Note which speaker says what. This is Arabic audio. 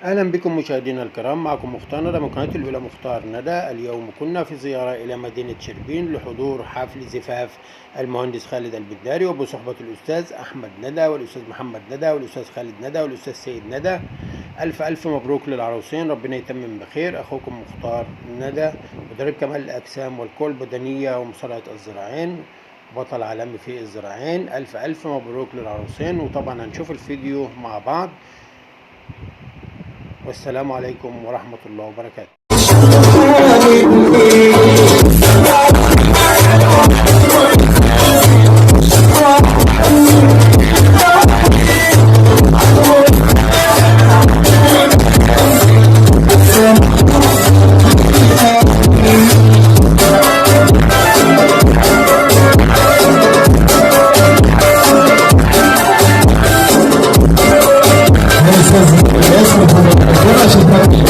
Speaker 1: أهلا بكم مشاهدينا الكرام، معكم مختار ندى من قناة الأولى مختار ندى. اليوم كنا في زيارة إلى مدينة شربين لحضور حفل زفاف المهندس خالد البداري، وبصحبة الأستاذ أحمد ندى والأستاذ محمد ندى والأستاذ خالد ندى والأستاذ سيد ندى. ألف ألف مبروك للعروسين، ربنا يتمم بخير. أخوكم مختار ندى، مدرب كمال الأجسام والقوى البدنية ومصارعة الذراعين، بطل عالمي في الذراعين. ألف ألف مبروك للعروسين، وطبعا هنشوف الفيديو مع بعض. والسلام عليكم ورحمة الله وبركاته.
Speaker 2: Gracias.